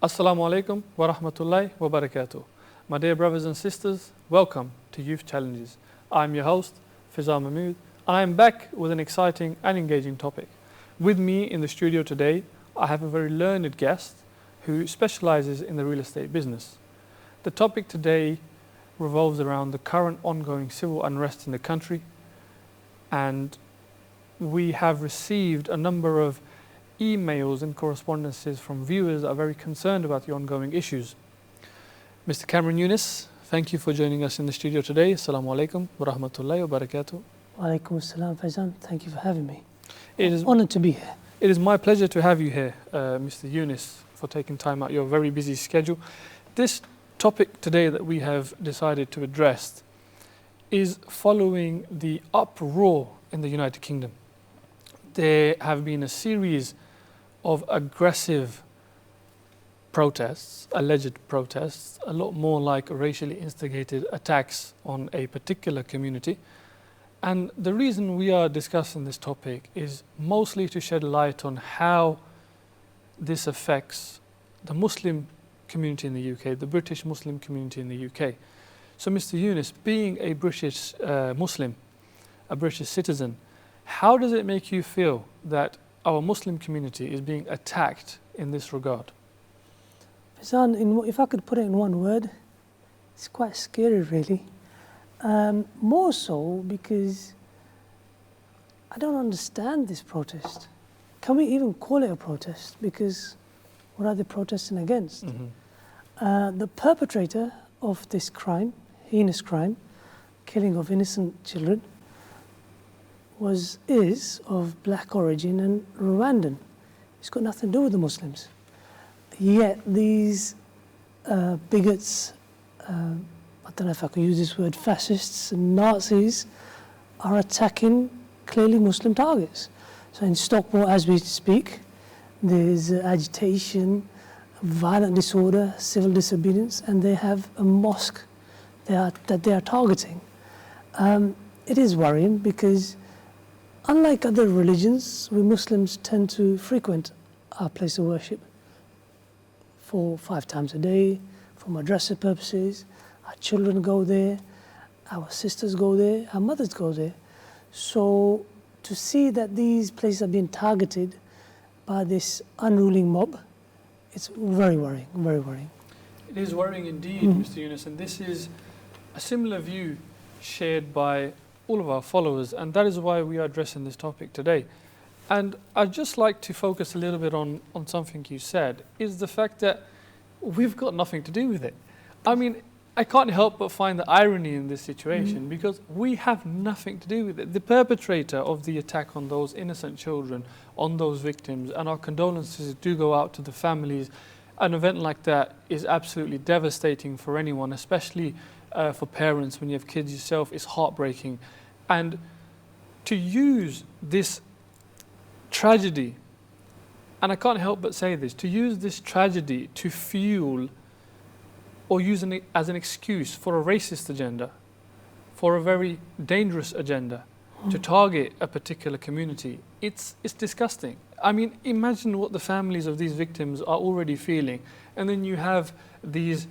Assalamu alaikum wa rahmatullahi wa barakatuh. My dear brothers and sisters, welcome to Youth Challenges. I'm your host, Faizan Kamran, and I am back with an exciting and engaging topic. With me in the studio today, I have a very learned guest who specializes in the real estate business. The topic today revolves around the current ongoing civil unrest in the country, and we have received a number of emails and correspondences from viewers that are very concerned about the ongoing issues. Mr. Kamran Yunus, thank you for joining us in the studio today. Assalamu alaikum wa rahmatullahi wa barakatuh. Wa alaikum assalam, Faizan. Thank you for having me. It is honored to be here. It is my pleasure to have you here, Mr. Yunus, for taking time out of your very busy schedule. This topic today that we have decided to address is following the uproar in the United Kingdom. There have been a series of aggressive protests, alleged protests, a lot more like racially instigated attacks on a particular community. And the reason we are discussing this topic is mostly to shed light on how this affects the Muslim community in the UK, the British Muslim community in the UK. So Mr. Yunus, being a British Muslim, a British citizen, how does it make you feel that our Muslim community is being attacked in this regard? Faizan, if I could put it in one word, it's quite scary really. More so because I don't understand this protest. Can we even call it a protest? Because what are they protesting against? The perpetrator of this crime, heinous crime, killing of innocent children, is of black origin and Rwandan. It's got nothing to do with the Muslims. Yet these bigots, I don't know if I could use this word, fascists and Nazis, are attacking clearly Muslim targets. So in Stockport, as we speak, there's agitation, violent disorder, civil disobedience, and they have a mosque that they are targeting. It is worrying because unlike other religions, we Muslims tend to frequent our place of worship 4 or 5 times a day for madrasa purposes. Our children go there, our sisters go there, our mothers go there. So to see that these places are being targeted by this unruling mob, it's very worrying, very worrying. It is worrying indeed, Mr. Yunus, and this is a similar view shared by all of our followers, and that is why we are addressing this topic today. And I'd just like to focus a little bit on something you said, is the fact that we've got nothing to do with it. I mean, I can't help but find the irony in this situation because we have nothing to do with it. The perpetrator of the attack on those innocent children, on those victims, and our condolences do go out to the families. An event like that is absolutely devastating for anyone, especially for parents when you have kids yourself. It's heartbreaking. And to use this tragedy, and I can't help but say this, to use this tragedy to fuel or use it as an excuse for a racist agenda, for a very dangerous agenda, to target a particular community, it's disgusting. I mean, imagine what the families of these victims are already feeling, and then you have these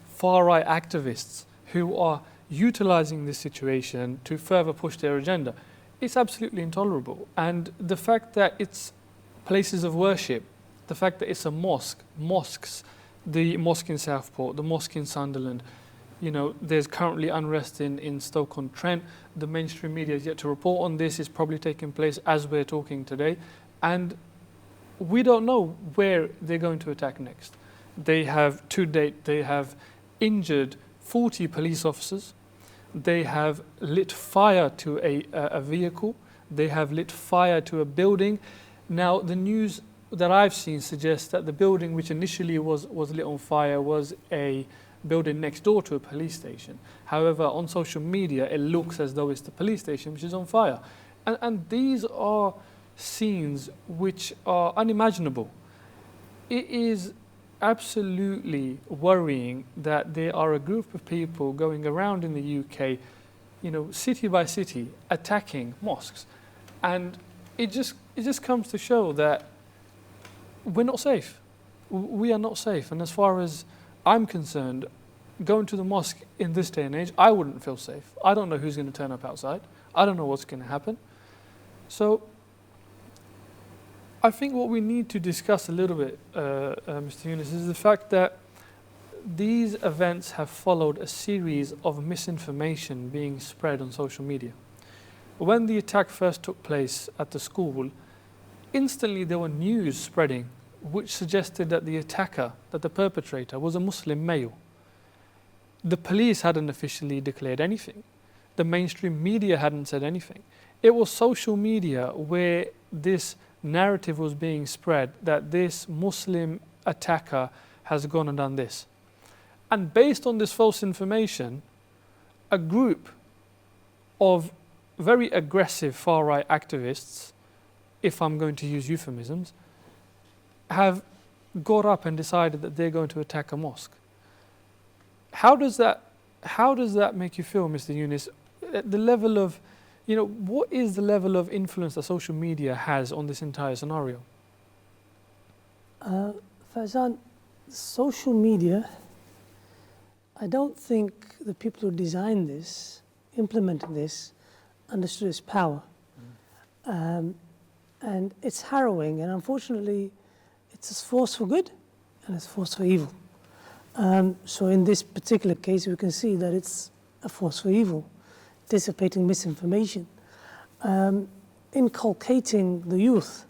far-right activists who are utilizing this situation to further push their agenda. It's absolutely intolerable. And the fact that it's places of worship, the fact that it's a mosques, the mosque in Southport, the mosque in Sunderland, you know, there's currently unrest in Stoke-on-Trent. The mainstream media is yet to report on this. It's probably taking place as we're talking today. And we don't know where they're going to attack next. They have injured 40 police officers. They have lit fire to a vehicle. They have lit fire to a building. Now, the news that I've seen suggests that the building which initially was lit on fire was a building next door to a police station. However, on social media, it looks as though it's the police station which is on fire. And these are scenes which are unimaginable. It is absolutely worrying that there are a group of people going around in the UK, you know, city by city, attacking mosques. And it just comes to show that we're not safe. We are not safe. And as far as I'm concerned, going to the mosque in this day and age, I wouldn't feel safe. I don't know who's going to turn up outside. I don't know what's going to happen. So I think what we need to discuss a little bit, Mr. Yunus, is the fact that these events have followed a series of misinformation being spread on social media. When the attack first took place at the school, instantly there were news spreading which suggested that the attacker, that the perpetrator, was a Muslim male. The police hadn't officially declared anything. The mainstream media hadn't said anything. It was social media where this narrative was being spread that this Muslim attacker has gone and done this. And based on this false information, a group of very aggressive far-right activists, if I'm going to use euphemisms, have got up and decided that they're going to attack a mosque. How does that make you feel, Mr. Yunus? At the level of, what is the level of influence that social media has on this entire scenario? Faizan, social media, I don't think the people who designed this, implemented this, understood its power. And it's harrowing, and unfortunately, it's a force for good and it's a force for evil. So in this particular case, we can see that it's a force for evil, dissipating misinformation, inculcating the youth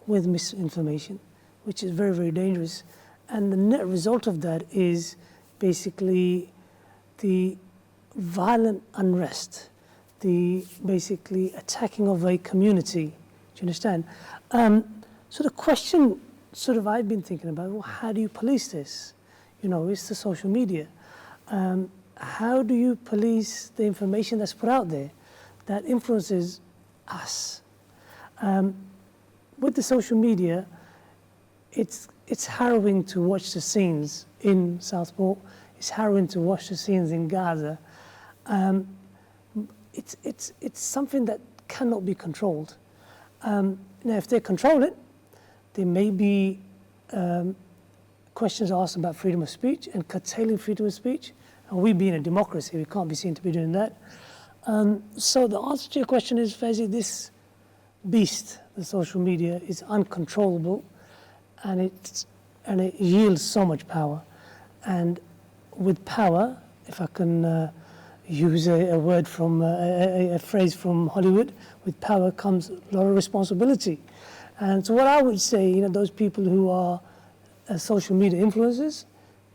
with misinformation, which is very, very dangerous. And the net result of that is basically the violent unrest, the basically attacking of a community. Do you understand? So the question I've been thinking about, well, how do you police this? It's the social media. How do you police the information that's put out there that influences us? With the social media, it's harrowing to watch the scenes in Southport. It's harrowing to watch the scenes in Gaza. It's something that cannot be controlled. Now, if they control it, there may be questions asked about freedom of speech and curtailing freedom of speech. And we being a democracy, we can't be seen to be doing that. So the answer to your question is, Faizi, this beast, the social media, is uncontrollable, and it yields so much power. And with power, if I can use a word from a phrase from Hollywood, with power comes a lot of responsibility. And so what I would say, those people who are social media influencers,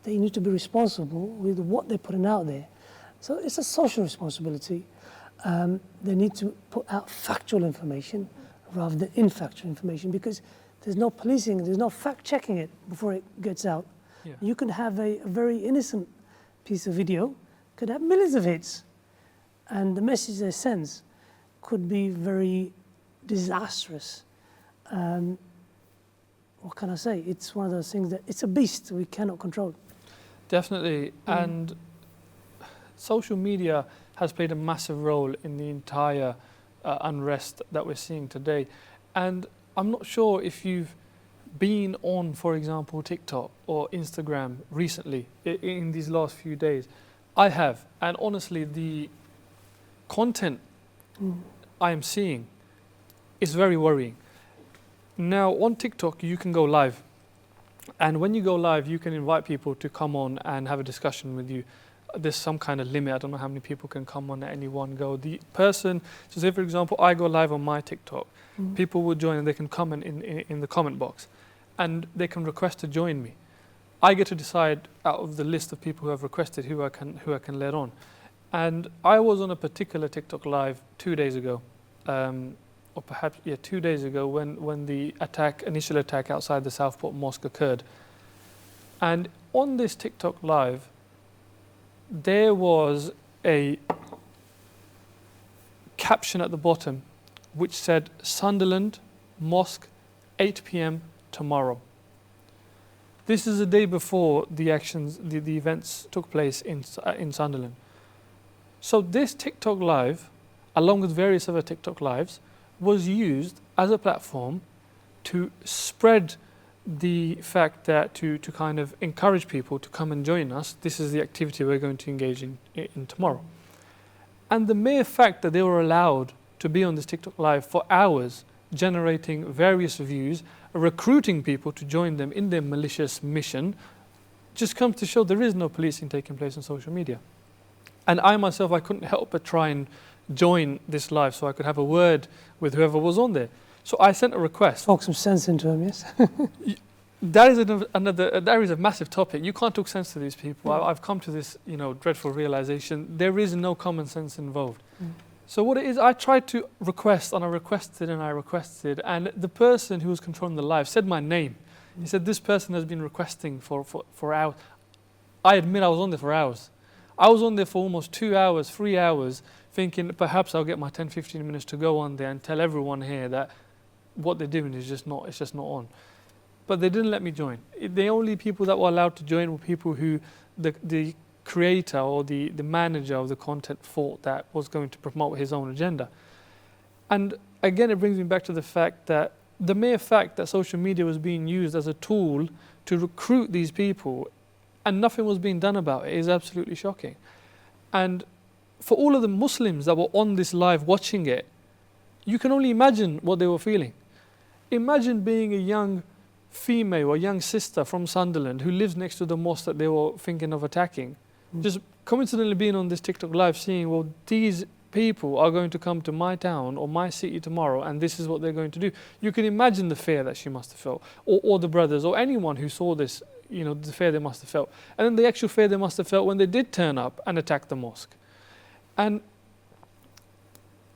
they need to be responsible with what they're putting out there. So it's a social responsibility. They need to put out factual information rather than infactual information, because there's no policing, there's no fact-checking it before it gets out. Yeah. You can have a very innocent piece of video, could have millions of hits, and the message it sends could be very disastrous. What can I say? It's one of those things that it's a beast we cannot control. Definitely, and social media has played a massive role in the entire unrest that we're seeing today. And I'm not sure if you've been on, for example, TikTok or Instagram recently in these last few days. I have, and honestly, the content I am seeing is very worrying. Now, on TikTok, you can go live. And when you go live, you can invite people to come on and have a discussion with you. There's some kind of limit. I don't know how many people can come on at any one go. The person, so say for example, I go live on my TikTok. People will join and they can comment in the comment box. And they can request to join me. I get to decide out of the list of people who have requested who I can let on. And I was on a particular TikTok live 2 days ago. Or perhaps 2 days ago, when the initial attack outside the Southport Mosque occurred. And on this TikTok live, there was a caption at the bottom which said, "Sunderland Mosque, 8 p.m. tomorrow." This is the day before the events took place in Sunderland. So this TikTok live, along with various other TikTok lives, was used as a platform to spread the fact that to kind of encourage people to come and join us, this is the activity we're going to engage in tomorrow. And the mere fact that they were allowed to be on this TikTok live for hours, generating various views, recruiting people to join them in their malicious mission, just comes to show there is no policing taking place on social media. And I myself, I couldn't help but try and join this live so I could have a word with whoever was on there. So I sent a request. Talk some sense into him, yes? That is that is a massive topic. You can't talk sense to these people. I've come to this, dreadful realization. There is no common sense involved. So what it is, I tried to request, and I requested, and the person who was controlling the live said my name. He said, this person has been requesting for hours. I admit I was on there for hours. I was on there for almost 2 hours, 3 hours, thinking perhaps I'll get my 10, 15 minutes to go on there and tell everyone here that what they're doing is just not on. But they didn't let me join. The only people that were allowed to join were people who the creator or the manager of the content thought that was going to promote his own agenda. And again, it brings me back to the fact that the mere fact that social media was being used as a tool to recruit these people and nothing was being done about it is absolutely shocking. And for all of the Muslims that were on this live watching it, you can only imagine what they were feeling. Imagine being a young female or young sister from Sunderland who lives next to the mosque that they were thinking of attacking. Just coincidentally being on this TikTok live seeing, well, these people are going to come to my town or my city tomorrow and this is what they're going to do. You can imagine the fear that she must have felt, or the brothers or anyone who saw this, the fear they must have felt. And then the actual fear they must have felt when they did turn up and attack the mosque. And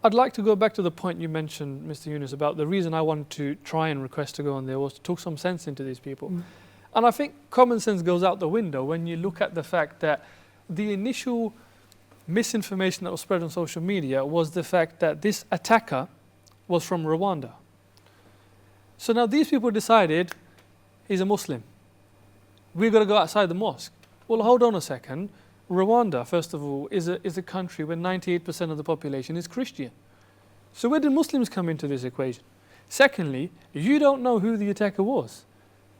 I'd like to go back to the point you mentioned, Mr. Yunus, about the reason I wanted to try and request to go on there was to talk some sense into these people. And I think common sense goes out the window when you look at the fact that the initial misinformation that was spread on social media was the fact that this attacker was from Rwanda. So now these people decided he's a Muslim. We've got to go outside the mosque. Well, hold on a second. Rwanda, first of all, is a country where 98% of the population is Christian. So where did Muslims come into this equation? Secondly, you don't know who the attacker was.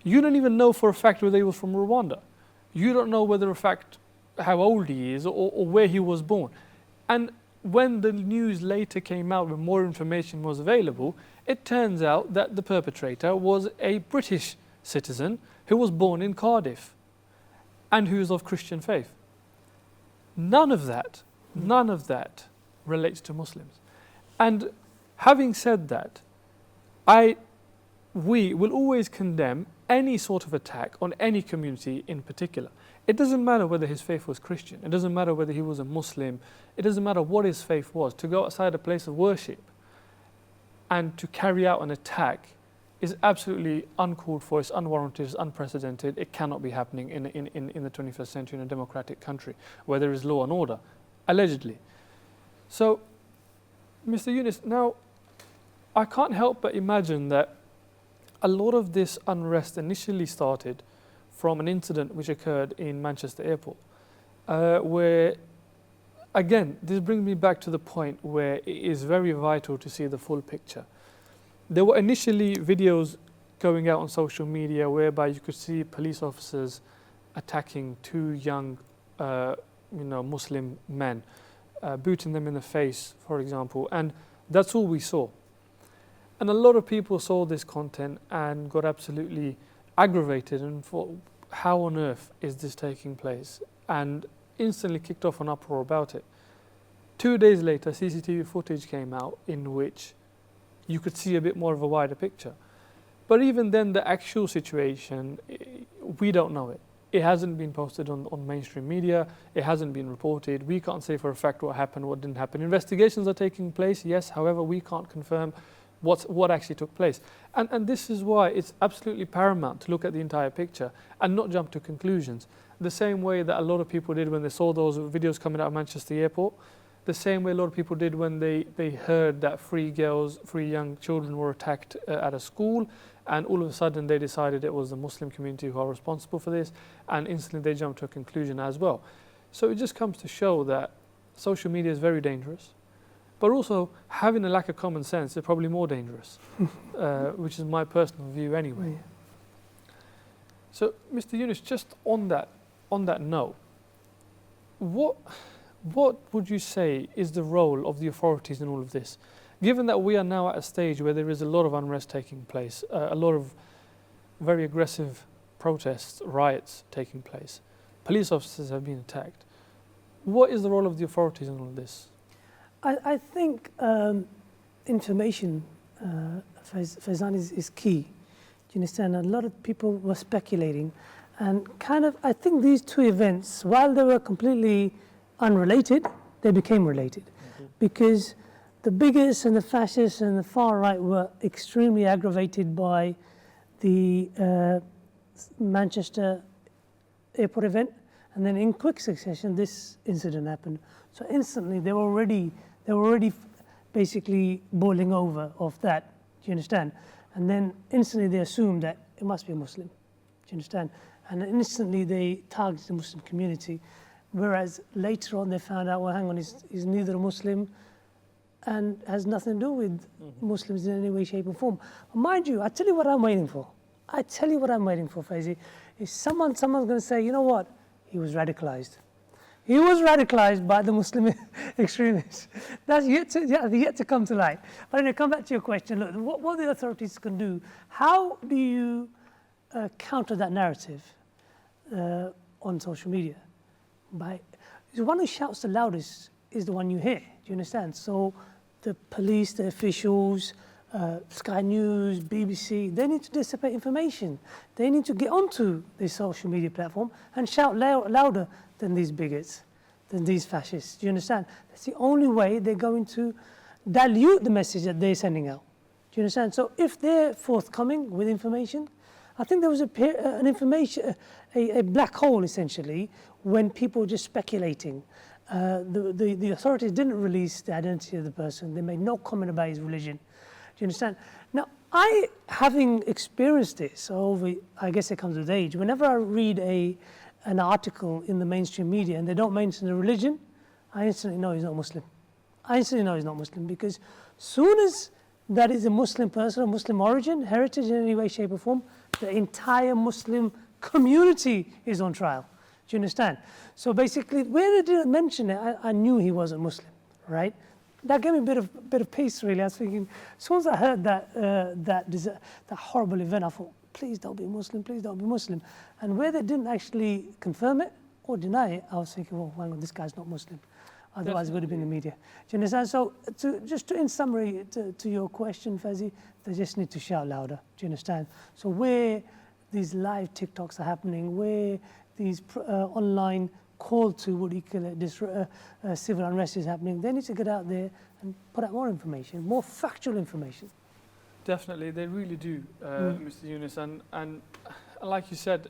You don't even know for a fact whether he was from Rwanda. You don't know whether a fact how old he is or where he was born. And when the news later came out, when more information was available, it turns out that the perpetrator was a British citizen who was born in Cardiff and who is of Christian faith. None of that relates to Muslims. And having said that, we will always condemn any sort of attack on any community in particular. It doesn't matter whether his faith was Christian. It doesn't matter whether he was a Muslim. It doesn't matter what his faith was. To go outside a place of worship and to carry out an attack is absolutely uncalled for. It's unwarranted. It's unprecedented. It cannot be happening in the 21st century in a democratic country where there is law and order, allegedly. So, Mr. Yunus, now I can't help but imagine that a lot of this unrest initially started from an incident which occurred in Manchester Airport, where, again, this brings me back to the point where it is very vital to see the full picture. There were initially videos going out on social media whereby you could see police officers attacking two young, Muslim men, booting them in the face, for example, and that's all we saw. And a lot of people saw this content and got absolutely aggravated and thought, how on earth is this taking place? And instantly kicked off an uproar about it. 2 days later, CCTV footage came out in which you could see a bit more of a wider picture. But even then, the actual situation, we don't know it. It hasn't been posted on mainstream media. It hasn't been reported. We can't say for a fact what happened, what didn't happen. Investigations are taking place, yes. However, we can't confirm what actually took place. And this is why it's absolutely paramount to look at the entire picture and not jump to conclusions. The same way that a lot of people did when they saw those videos coming out of Manchester Airport, the same way a lot of people did when they heard that 3 young children were attacked at a school, and all of a sudden they decided it was the Muslim community who are responsible for this, and instantly they jumped to a conclusion as well. So it just comes to show that social media is very dangerous. But also, having a lack of common sense is probably more dangerous, which is my personal view anyway. So, Mr. Yunus, just on that note, what would you say is the role of the authorities in all of this? Given that we are now at a stage where there is a lot of unrest taking place, a lot of very aggressive protests, riots taking place, police officers have been attacked. What is the role of the authorities in all of this? I think information, Faizan, is key. Do you understand? A lot of people were speculating, and kind of, I think these two events, while they were completely unrelated, they became related, because the bigots and the fascists and the far right were extremely aggravated by the Manchester airport event, and then in quick succession this incident happened. So instantly they were already basically boiling over of that. Do you understand? And then instantly they assumed that it must be a Muslim. Do you understand? And then instantly they targeted the Muslim community, whereas later on they found out, well, hang on, he's neither a Muslim and has nothing to do with Muslims in any way, shape or form. Mind you, I tell you what I'm waiting for. Faizi, is someone's going to say, you know what? He was radicalized. He was radicalized by the Muslim extremists. That's yet to come to light. But anyway, come back to your question. Look, what the authorities can do, how do you counter that narrative on social media? The one who shouts the loudest is the one you hear. Do you understand? So the police, the officials, Sky News, BBC, they need to dissipate information. They need to get onto the social media platform and shout louder than these bigots, than these fascists. Do you understand? That's the only way they're going to dilute the message that they're sending out. Do you understand? So if they're forthcoming with information, I think there was a black hole essentially when people were just speculating. The authorities didn't release the identity of the person. They made no comment about his religion. Do you understand? Now, having experienced this I guess it comes with age. Whenever I read an article in the mainstream media and they don't mention the religion, I instantly know he's not Muslim. Because soon as that is a Muslim person of Muslim origin, heritage in any way, shape or form, the entire Muslim community is on trial. Do you understand? So basically, where they didn't mention it, I knew he wasn't Muslim, right? That gave me a bit of peace, really. I was thinking, as soon as I heard that horrible event, I thought, please don't be Muslim, please don't be Muslim. And where they didn't actually confirm it or deny it, I was thinking, well, hang on, this guy's not Muslim. Otherwise, it would have been in the media. Do you understand? So, in summary, to your question, Faizi, they just need to shout louder. Do you understand? So where these live TikToks are happening, where these online call to what you call it, this civil unrest is happening, they need to get out there and put out more information, more factual information. Definitely, they really do, Mr. Yunus. And like you said,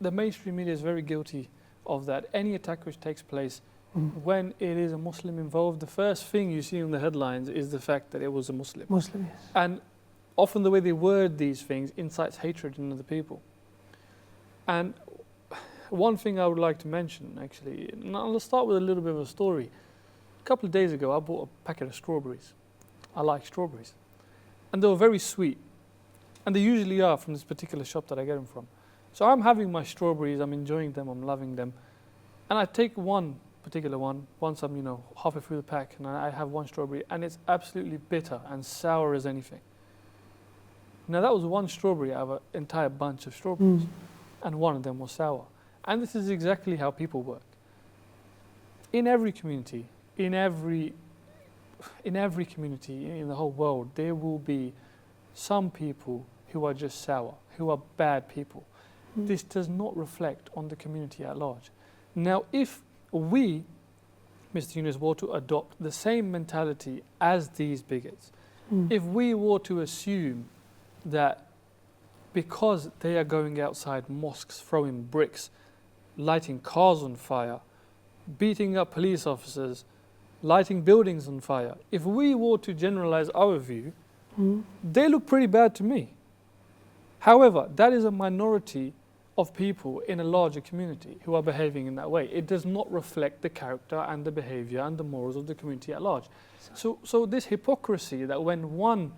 the mainstream media is very guilty of that. Any attack which takes place, when it is a Muslim involved, the first thing you see in the headlines is the fact that it was a Muslim. Yes. And often the way they word these things incites hatred in other people. And one thing I would like to mention, actually, and I'll start with a little bit of a story. A couple of days ago, I bought a packet of strawberries. I like strawberries. And they were very sweet. And they usually are from this particular shop that I get them from. So I'm having my strawberries, I'm enjoying them, I'm loving them. And I take one particular one, once I'm, halfway through the pack, and I have one strawberry, and it's absolutely bitter and sour as anything. Now that was one strawberry out of an entire bunch of strawberries, and one of them was sour. And this is exactly how people work. In every community, in every community in the whole world, there will be some people who are just sour, who are bad people. This does not reflect on the community at large. Now, if we, Mr. Yunus, were to adopt the same mentality as these bigots, if we were to assume that because they are going outside mosques, throwing bricks, lighting cars on fire, beating up police officers, lighting buildings on fire, if we were to generalize our view, they look pretty bad to me. However, that is a minority of people in a larger community who are behaving in that way. It does not reflect the character and the behavior and the morals of the community at large. So this hypocrisy that when one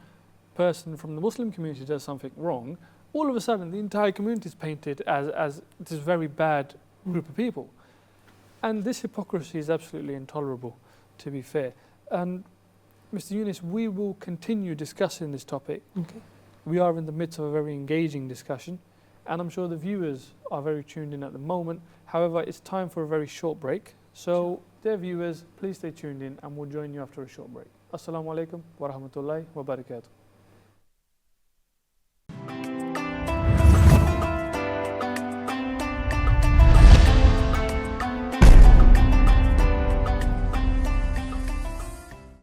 person from the Muslim community does something wrong, all of a sudden the entire community is painted as this very bad group of people. And this hypocrisy is absolutely intolerable, to be fair. And Mr. Yunus, we will continue discussing this topic. Okay. We are in the midst of a very engaging discussion, and I'm sure the viewers are very tuned in at the moment. However, it's time for a very short break. So, dear viewers, please stay tuned in and we'll join you after a short break. Assalamu alaikum wa rahmatullahi wa barakatuh.